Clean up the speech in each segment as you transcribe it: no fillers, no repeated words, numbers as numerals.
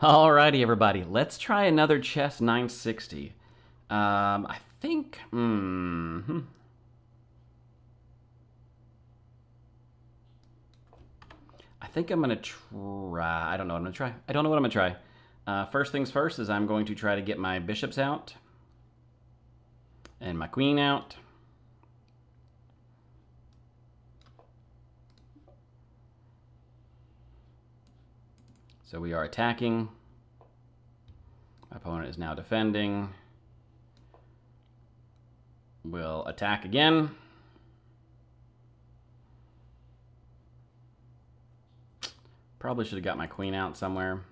Alrighty, everybody. Let's try another Chess960. I think. I think I'm gonna try. I don't know what I'm gonna try. I don't know what I'm gonna try. First things first is I'm going to try to get my bishops out and my queen out. So we are attacking. My opponent is now defending. We'll attack again. Probably should have got my queen out somewhere.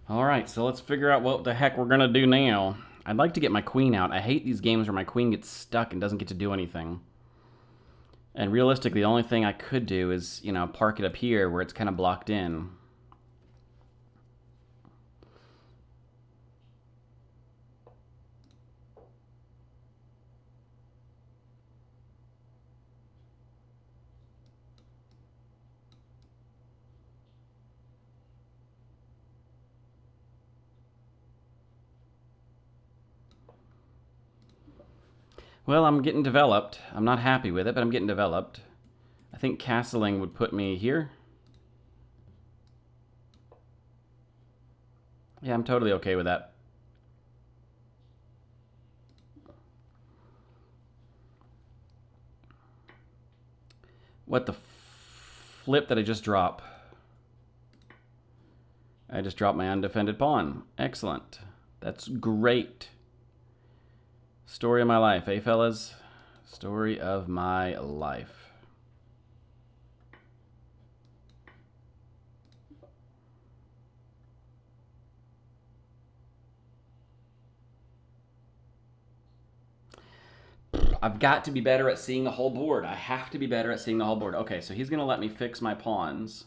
All right, so let's figure out what the heck we're gonna do now. I'd like to get my queen out. I hate these games where my queen gets stuck and doesn't get to do anything. And realistically, the only thing I could do is, park it up here where it's kind of blocked in. Well, I'm getting developed. I'm not happy with it, but I'm getting developed. I think castling would put me here. Yeah, I'm totally okay with that. What the flip did I just drop? I just dropped my undefended pawn. Excellent. That's great. Story of my life, eh, fellas? Story of my life. I've got to be better at seeing the whole board. I have to be better at seeing the whole board. Okay, so he's going to let me fix my pawns.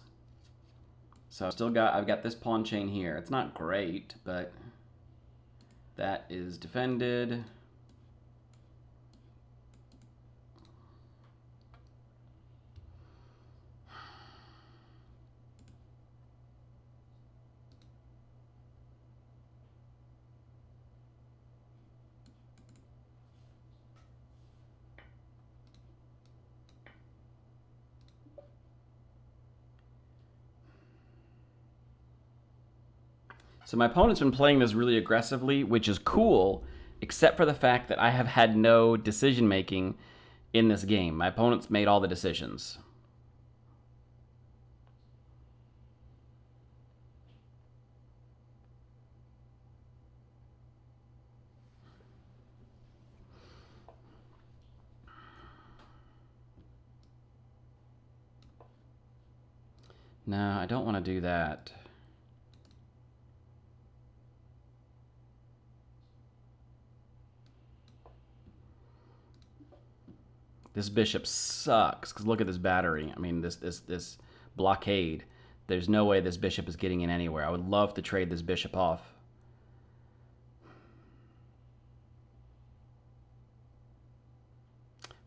So I've got this pawn chain here. It's not great, but that is defended. So my opponent's been playing this really aggressively, which is cool, except for the fact that I have had no decision making in this game. My opponent's made all the decisions. No, I don't want to do that. This bishop sucks, because look at this battery. I mean, this blockade. There's no way this bishop is getting in anywhere. I would love to trade this bishop off.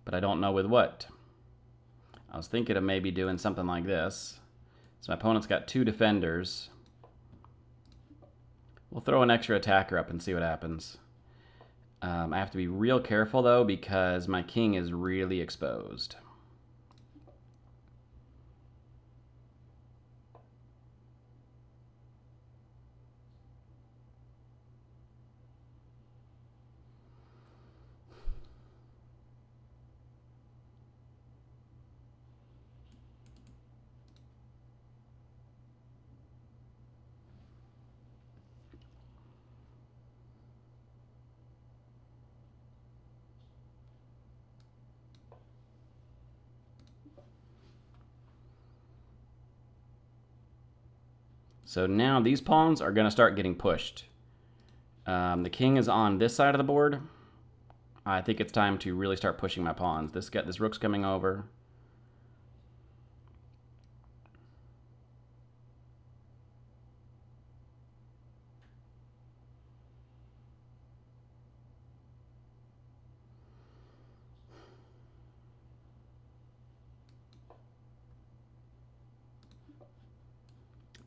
But I don't know with what. I was thinking of maybe doing something like this. So my opponent's got two defenders. We'll throw an extra attacker up and see what happens. I have to be real careful, though, because my king is really exposed. So now these pawns are going to start getting pushed. The king is on this side of the board. I think it's time to really start pushing my pawns. This rook's coming over.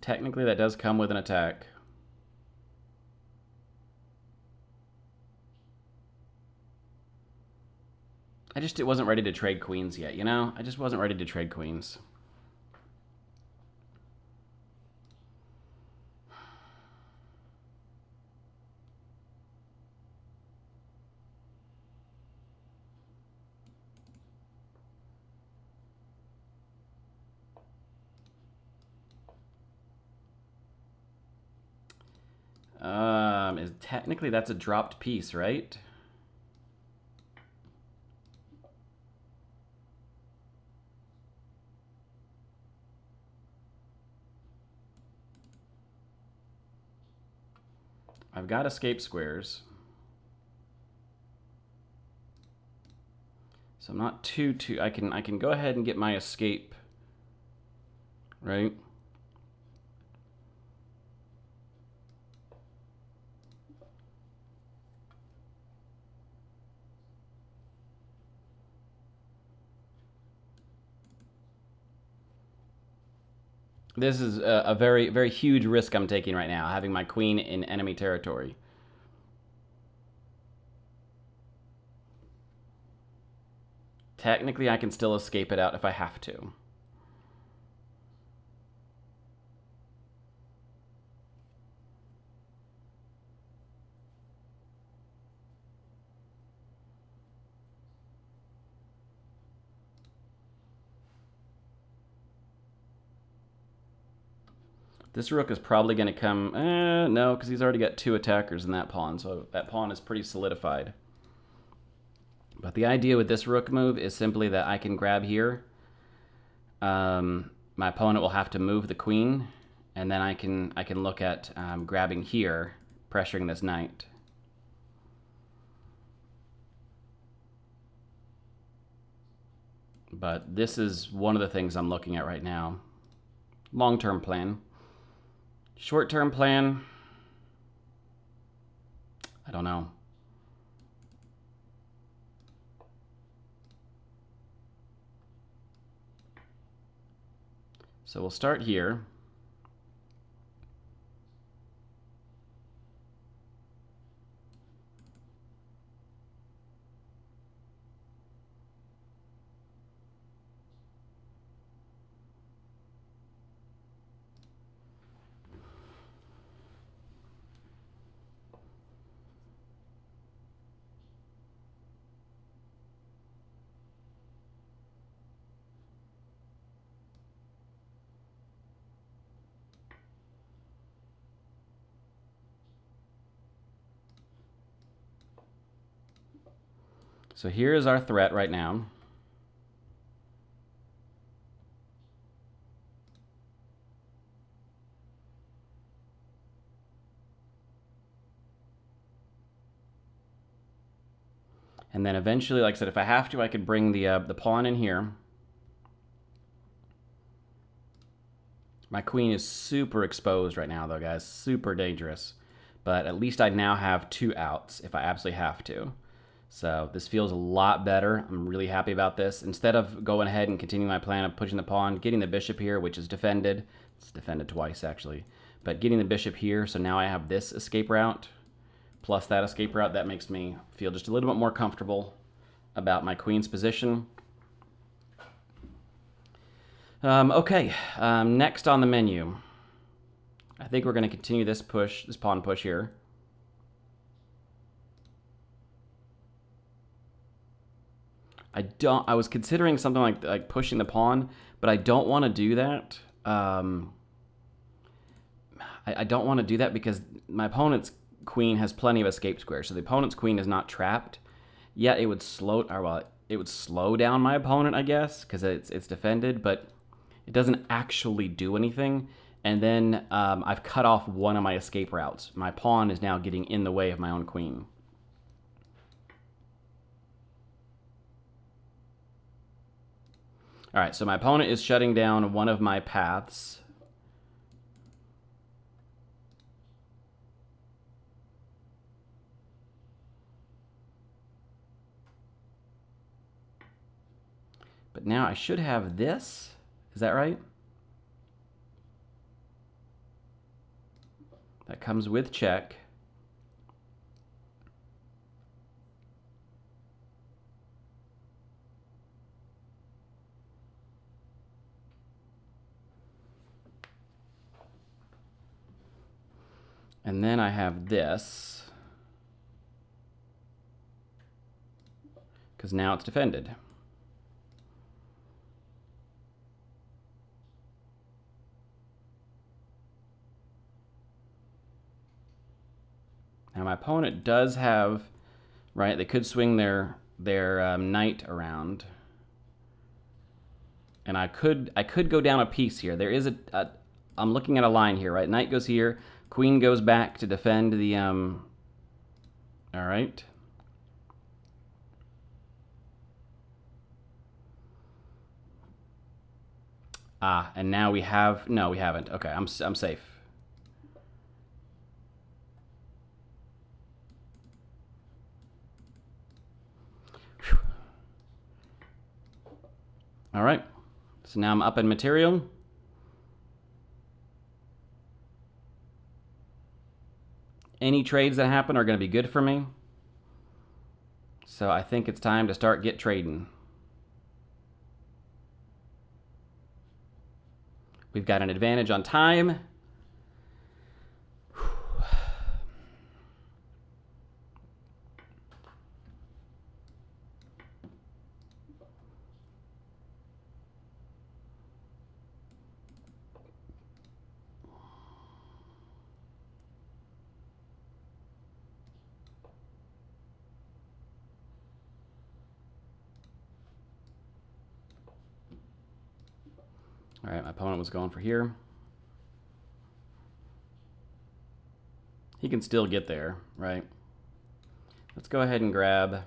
Technically, that does come with an attack. It wasn't ready to trade queens yet, you know? I just wasn't ready to trade queens. Technically that's a dropped piece, right? I've got escape squares. So I'm not too I can go ahead and get my escape, right? This is a very, very huge risk I'm taking right now, having my queen in enemy territory. Technically, I can still escape it out if I have to. This rook is probably going to come... no, because he's already got 2 attackers in that pawn, so that pawn is pretty solidified. But the idea with this rook move is simply that I can grab here. My opponent will have to move the queen, and then I can look at grabbing here, pressuring this knight. But this is one of the things I'm looking at right now. Long-term plan. Short-term plan, I don't know. So we'll start here. So here is our threat right now. And then eventually, like I said, if I have to, I could bring the pawn in here. My queen is super exposed right now, though, guys. Super dangerous. But at least I now have 2 outs if I absolutely have to. So this feels a lot better. I'm really happy about this. Instead of going ahead and continuing my plan of pushing the pawn, getting the bishop here, which is defended. It's defended twice, actually. But getting the bishop here, so now I have this escape route, plus that escape route, that makes me feel just a little bit more comfortable about my queen's position. Okay, next on the menu. I think we're going to continue this push, this pawn push here. I was considering something like pushing the pawn, but I don't want to do that. I don't want to do that because my opponent's queen has plenty of escape squares, so the opponent's queen is not trapped. Yet it would slow down my opponent, I guess, because it's defended, but it doesn't actually do anything. And then I've cut off one of my escape routes. My pawn is now getting in the way of my own queen. All right, so my opponent is shutting down one of my paths. But now I should have this. Is that right? That comes with check. And then I have this, because now it's defended. Now my opponent does have, right, they could swing their knight around. And I could go down a piece here. There is I'm looking at a line here, right? Knight goes here, queen goes back to defend the, all right. Ah, and now we have, no, we haven't. Okay, I'm safe. Whew. All right, so now I'm up in material. Any trades that happen are going to be good for me. So I think it's time to start trading. We've got an advantage on time. All right, my opponent was going for here. He can still get there, right? Let's go ahead and grab.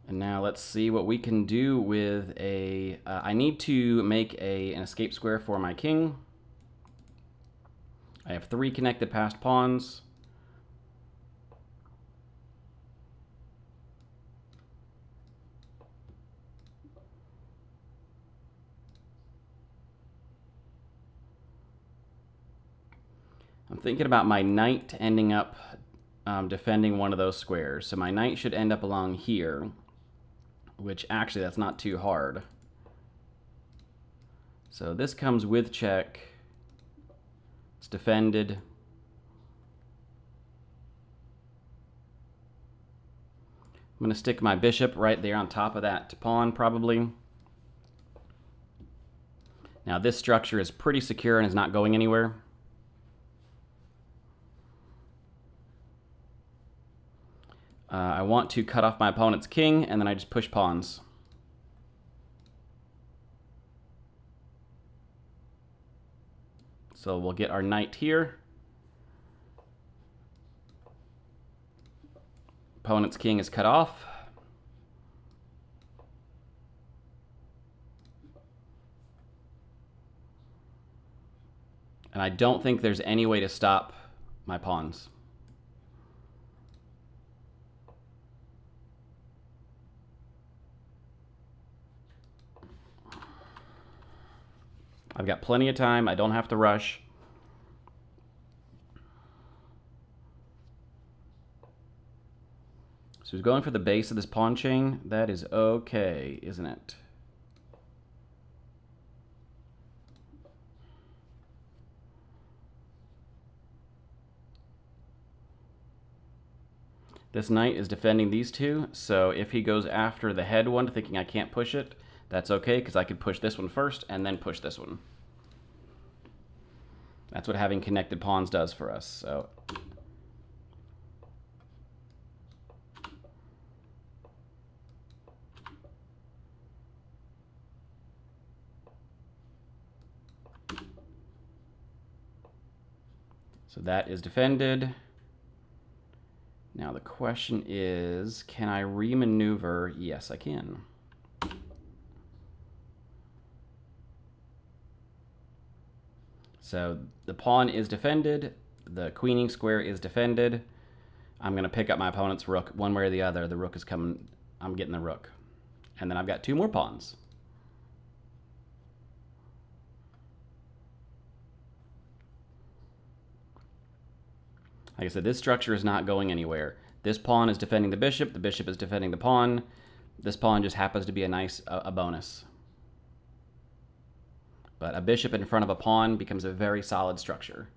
And now let's see what we can do with a... I need to make an escape square for my king. I have 3 connected passed pawns. I'm thinking about my knight ending up defending one of those squares. So my knight should end up along here, which actually that's not too hard. So this comes with check. It's defended. I'm going to stick my bishop right there on top of that pawn, probably. Now this structure is pretty secure and is not going anywhere. I want to cut off my opponent's king, and then I just push pawns. So we'll get our knight here. Opponent's king is cut off. And I don't think there's any way to stop my pawns. I've got plenty of time. I don't have to rush. So he's going for the base of this pawn chain. That is okay, isn't it? This knight is defending these two, so if he goes after the head one, thinking I can't push it, that's okay, because I could push this one first and then push this one. That's what having connected pawns does for us. So So that is defended. Now the question is, can I remaneuver? Yes, I can. So the pawn is defended. The queening square is defended. I'm going to pick up my opponent's rook one way or the other. The rook is coming. I'm getting the rook. And then I've got 2 more pawns. Like I said, this structure is not going anywhere. This pawn is defending the bishop is defending the pawn. This pawn just happens to be a nice a bonus. But a bishop in front of a pawn becomes a very solid structure.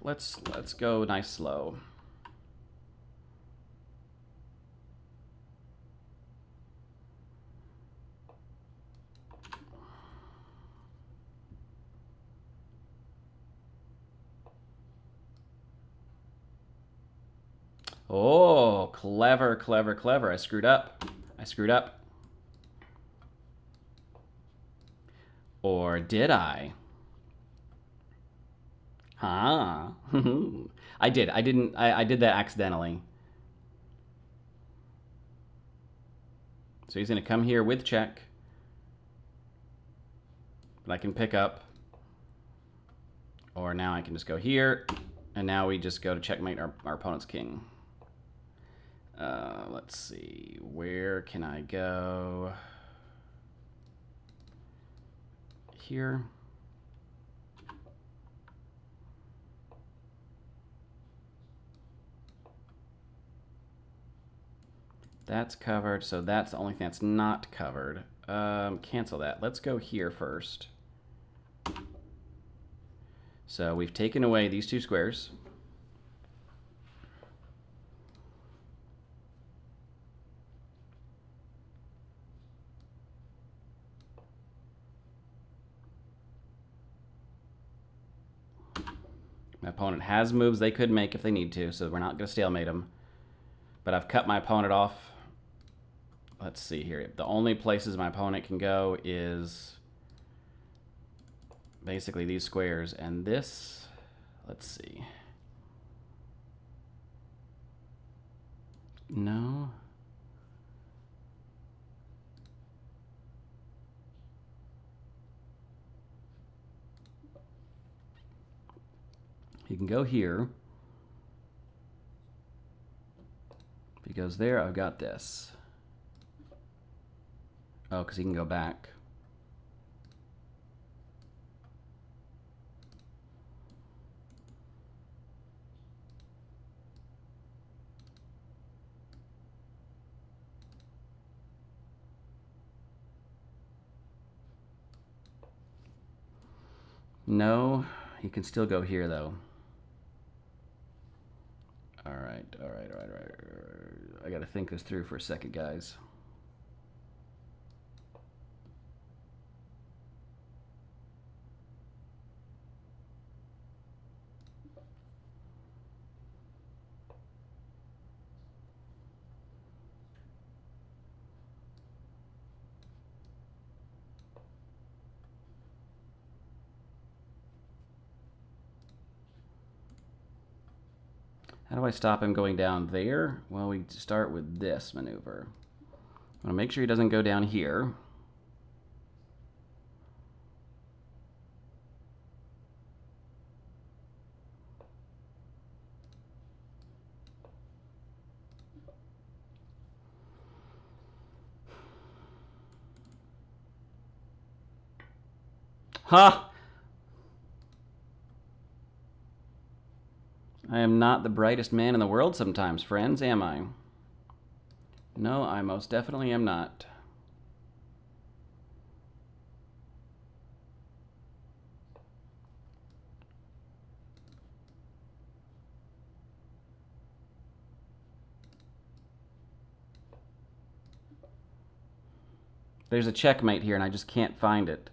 Let's go nice slow. Oh, clever, clever, clever. I screwed up. I screwed up. Or did I? Huh? I did. I didn't. I did that accidentally. So he's going to come here with check. But I can pick up. Or now I can just go here. And now we just go to checkmate our opponent's king. Let's see. Where can I go? Here. That's covered, so that's the only thing that's not covered. Cancel that. Let's go here first. So we've taken away these 2 squares. My opponent has moves they could make if they need to, so we're not going to stalemate them. But I've cut my opponent off. Let's see here. The only places my opponent can go is basically these squares. And this, let's see. No. He can go here. If he goes there, I've got this. Oh, because he can go back. No, he can still go here, though. All right. I got to think this through for a second, guys. How do I stop him going down there? Well, we start with this maneuver. I want to make sure he doesn't go down here. Ha! I am not the brightest man in the world sometimes, friends, am I? No, I most definitely am not. There's a checkmate here, and I just can't find it.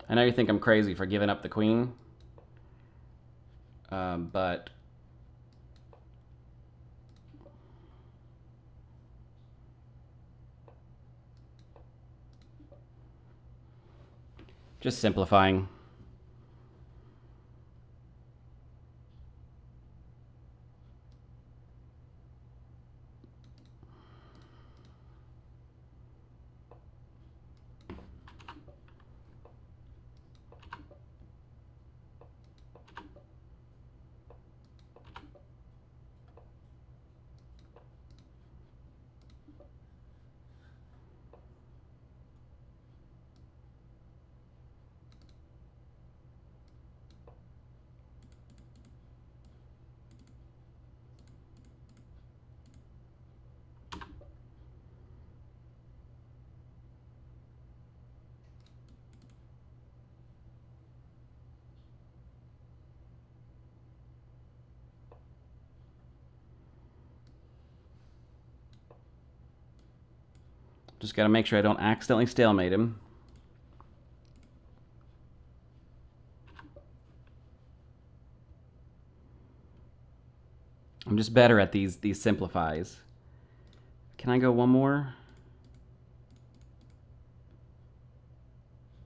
I know you think I'm crazy for giving up the queen, but just simplifying. Just got to make sure I don't accidentally stalemate him. I'm just better at these simplifies. Can I go one more?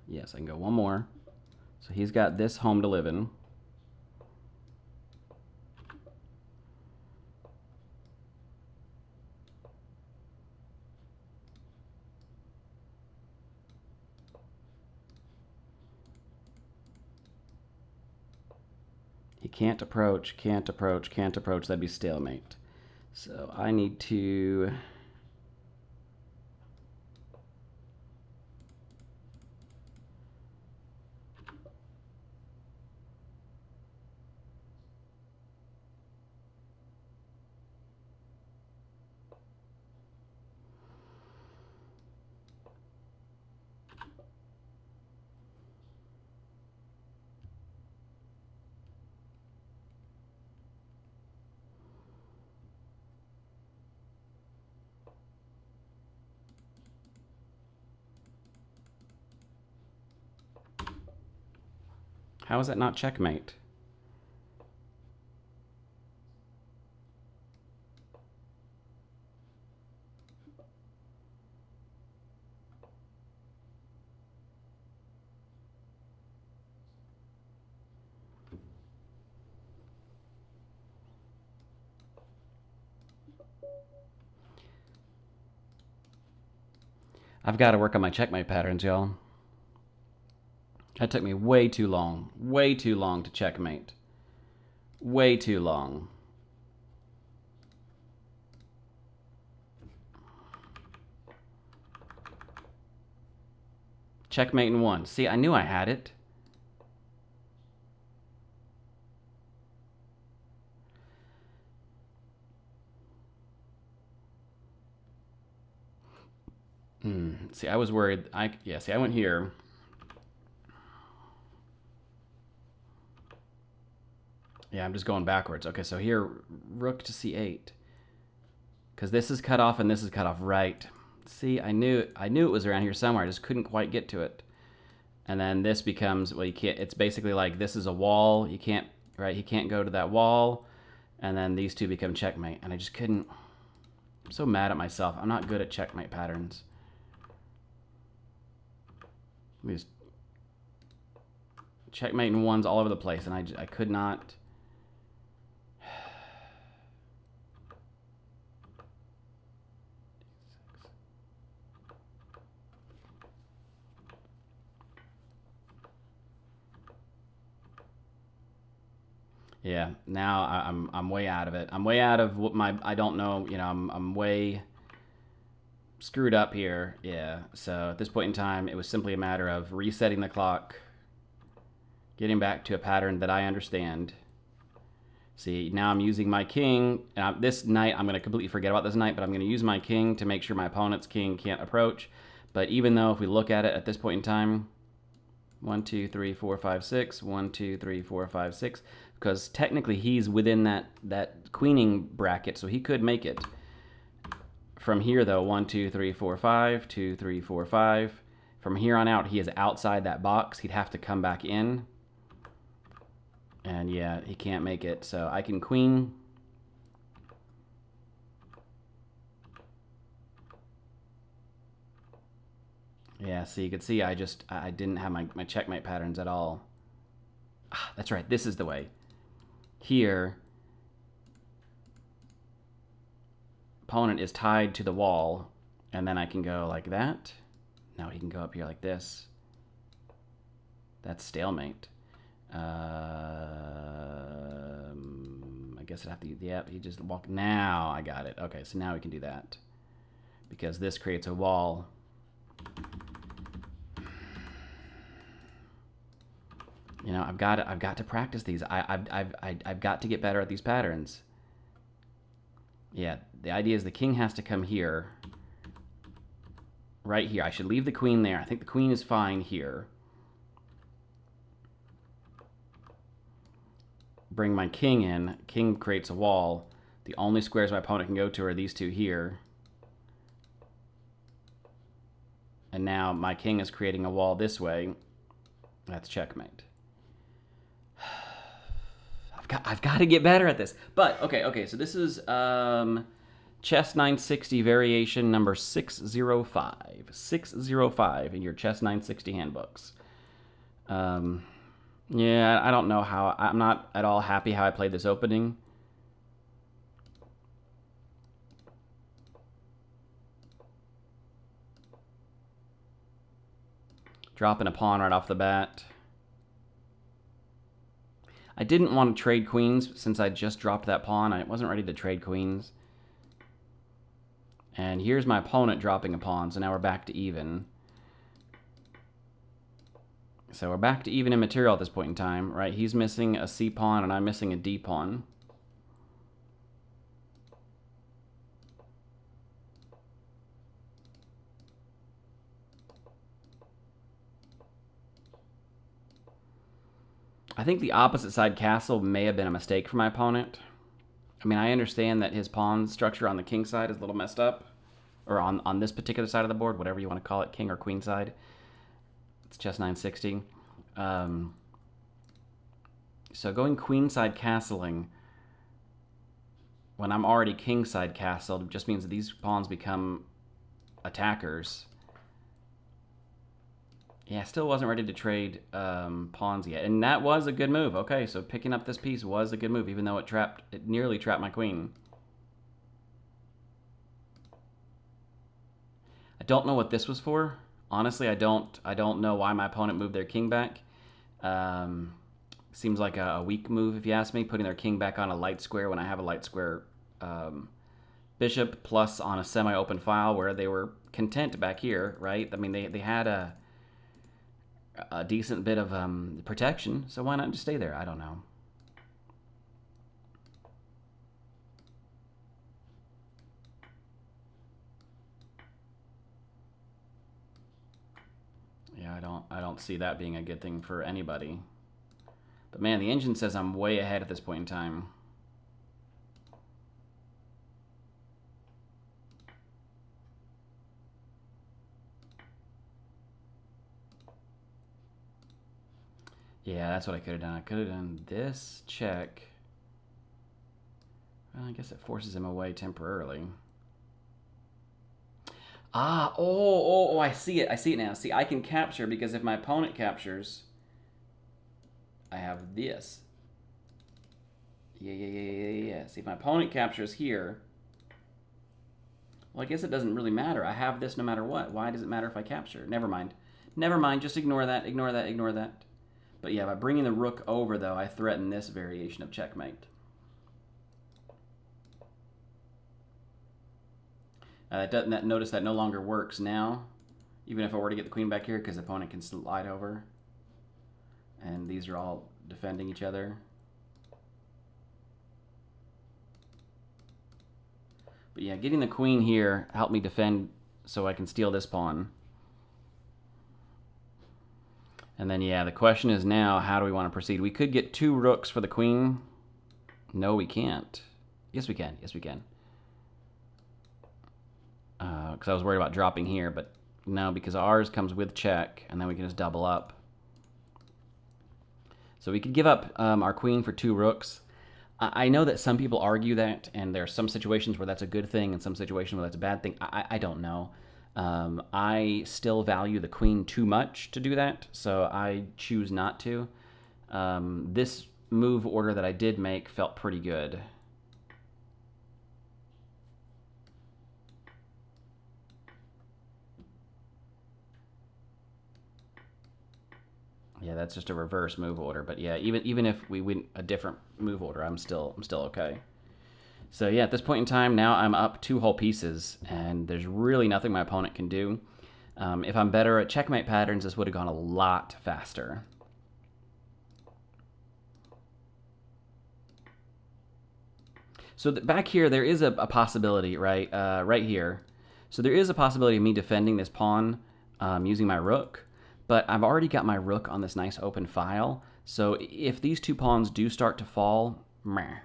Yes, I can go one more. So he's got this home to live in. He can't approach, can't approach, can't approach. That'd be stalemate. So I need to... How is that not checkmate? I've got to work on my checkmate patterns, y'all. That took me way too long to checkmate. Way too long. Checkmate in one. See, I knew I had it. See, I was worried. See, I went here. Yeah, I'm just going backwards. Okay, so here, rook to c8. Because this is cut off and this is cut off, right. See, I knew it was around here somewhere. I just couldn't quite get to it. And then this becomes, well, you can't, it's basically like this is a wall. You can't, right, he can't go to that wall. And then these two become checkmate. And I just couldn't, I'm so mad at myself. I'm not good at checkmate patterns. Let me just checkmate in ones all over the place. And I could not. Yeah, now I'm way out of it. I'm way out of what I don't know, you know, I'm way screwed up here. Yeah. So at this point in time, it was simply a matter of resetting the clock, getting back to a pattern that I understand. See, now I'm using my king. This knight, I'm going to completely forget about this knight, but I'm going to use my king to make sure my opponent's king can't approach. But even though if we look at it at this point in time, 1, 2, 3, 4, 5, 6. 1, 2, 3, 4, 5, 6. Because technically he's within that queening bracket, so he could make it. From here, though, 1, 2, 3, 4, 5. 2, 3, 4, 5. From here on out, he is outside that box. He'd have to come back in. And yeah, he can't make it. So I can queen. Yeah, so you can see I didn't have my checkmate patterns at all. Ah, that's right, this is the way. Here, opponent is tied to the wall, and then I can go like that. Now he can go up here like this. That's stalemate. I guess I'd have to, yep, he just walk. Now I got it. Okay, so now we can do that. Because this creates a wall. You know, I've got to practice these. I've got to get better at these patterns. Yeah, the idea is the king has to come here. Right here. I should leave the queen there. I think the queen is fine here. Bring my king in. King creates a wall. The only squares my opponent can go to are these two here. And now my king is creating a wall this way. That's checkmate. I've got to get better at this. But, okay, so this is Chess960 variation number 605. 605 in your Chess960 handbooks. Yeah, I don't know how. I'm not at all happy how I played this opening. Dropping a pawn right off the bat. I didn't want to trade queens since I just dropped that pawn. I wasn't ready to trade queens. And here's my opponent dropping a pawn, so now we're back to even. So we're back to even in material at this point in time, right? He's missing a C pawn and I'm missing a D pawn. I think the opposite side castle may have been a mistake for my opponent. I mean, I understand that his pawn structure on the king side is a little messed up. Or on this particular side of the board, whatever you want to call it, king or queen side. It's Chess960. So going queen side castling when I'm already king side castled just means that these pawns become attackers. Yeah, still wasn't ready to trade pawns yet. And that was a good move. Okay, so picking up this piece was a good move, even though it nearly trapped my queen. I don't know what this was for. Honestly, I don't know why my opponent moved their king back. Seems like a weak move, if you ask me, putting their king back on a light square when I have a light square bishop, plus on a semi-open file where they were content back here, right? I mean, they had a decent bit of protection, so why not just stay there? I don't know. Yeah, I don't see that being a good thing for anybody. But man, the engine says I'm way ahead at this point in time. Yeah, that's what I could have done. I could have done this check. Well, I guess it forces him away temporarily. Ah, oh, I see it. I see it now. See, I can capture because if my opponent captures, I have this. Yeah. See, if my opponent captures here, well, I guess it doesn't really matter. I have this no matter what. Why does it matter if I capture? Never mind. Never mind. Just ignore that. Ignore that. Ignore that. But yeah, by bringing the rook over, though, I threaten this variation of checkmate. Notice that no longer works now, even if I were to get the queen back here, because the opponent can slide over. And these are all defending each other. But yeah, getting the queen here helped me defend so I can steal this pawn. And then, yeah, the question is now, how do we want to proceed? We could get 2 rooks for the queen. No, we can't. Yes, we can. Yes, we can. Because I was worried about dropping here, but No, because ours comes with check, and then we can just double up. So we could give up our queen for 2 rooks. I know that some people argue that, and there are some situations where that's a good thing and some situations where that's a bad thing. I don't know. I still value the queen too much to do that, so I choose not to. This move order that I did make felt pretty good. Yeah, that's just a reverse move order. But yeah, even if we went a different move order, I'm still okay. So yeah, at this point in time, now I'm up 2 whole pieces, and there's really nothing my opponent can do. If I'm better at checkmate patterns, this would have gone a lot faster. So back here, there is a possibility, right? Right here. So there is a possibility of me defending this pawn using my rook, but I've already got my rook on this nice open file. So if these 2 pawns do start to fall, meh.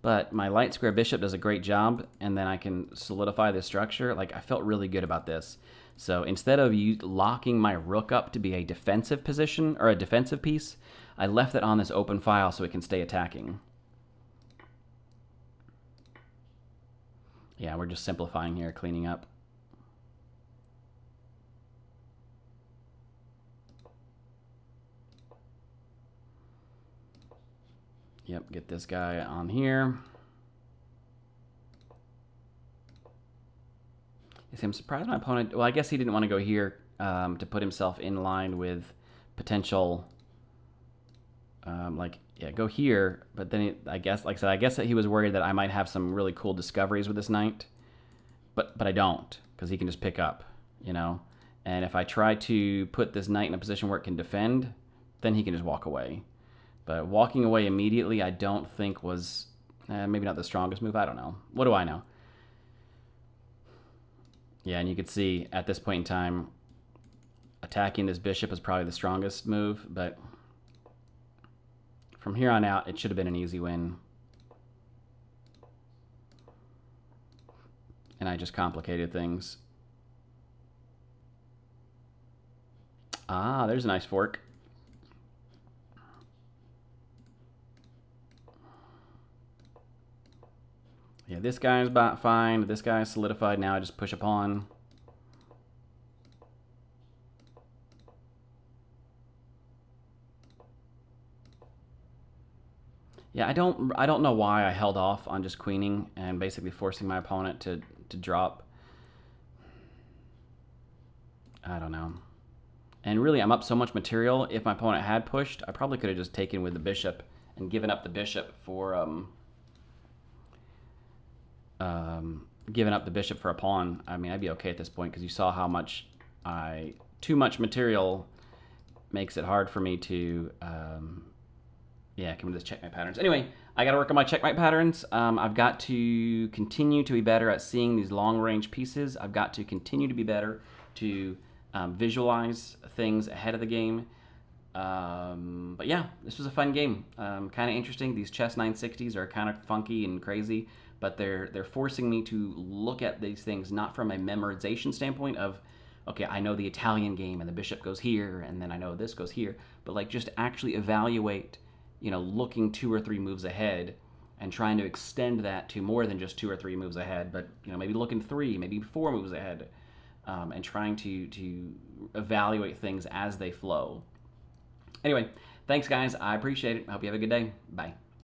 But my light square bishop does a great job, and then I can solidify this structure. Like, I felt really good about this. So instead of locking my rook up to be a defensive position, or a defensive piece, I left it on this open file so it can stay attacking. Yeah, we're just simplifying here, cleaning up. Yep, get this guy on here. See, I'm surprised my opponent... Well, I guess he didn't want to go here to put himself in line with potential... yeah, go here. But then, I guess, like I said, I guess that he was worried that I might have some really cool discoveries with this knight. But I don't, because he can just pick up, you know? And if I try to put this knight in a position where it can defend, then he can just walk away. But walking away immediately, I don't think was... maybe not the strongest move. I don't know. What do I know? Yeah, and you can see at this point in time, attacking this bishop is probably the strongest move, but from here on out, it should have been an easy win. And I just complicated things. Ah, there's a nice fork. Yeah, this guy's about fine. This guy's solidified. Now I just push a pawn. Yeah, I don't know why I held off on just queening and basically forcing my opponent to drop. I don't know. And really, I'm up so much material. If my opponent had pushed, I probably could have just taken with the bishop and given up the bishop for giving up the bishop for a pawn. I mean, I'd be okay at this point because you saw how much too much material makes it hard for me to yeah, come to this checkmate patterns. Anyway, I got to work on my checkmate patterns. I've got to continue to be better at seeing these long range pieces. I've got to continue to be better to visualize things ahead of the game. But yeah, this was a fun game. Kind of interesting. These Chess960s are kind of funky and crazy, but they're forcing me to look at these things not from a memorization standpoint of, okay, I know the Italian game and the bishop goes here, and then I know this goes here, but like just actually evaluate, you know, looking 2 or 3 moves ahead and trying to extend that to more than just 2 or 3 moves ahead, but you know, maybe looking 3, maybe 4 moves ahead, and trying to evaluate things as they flow. Anyway, thanks guys. I appreciate it. I hope you have a good day. Bye.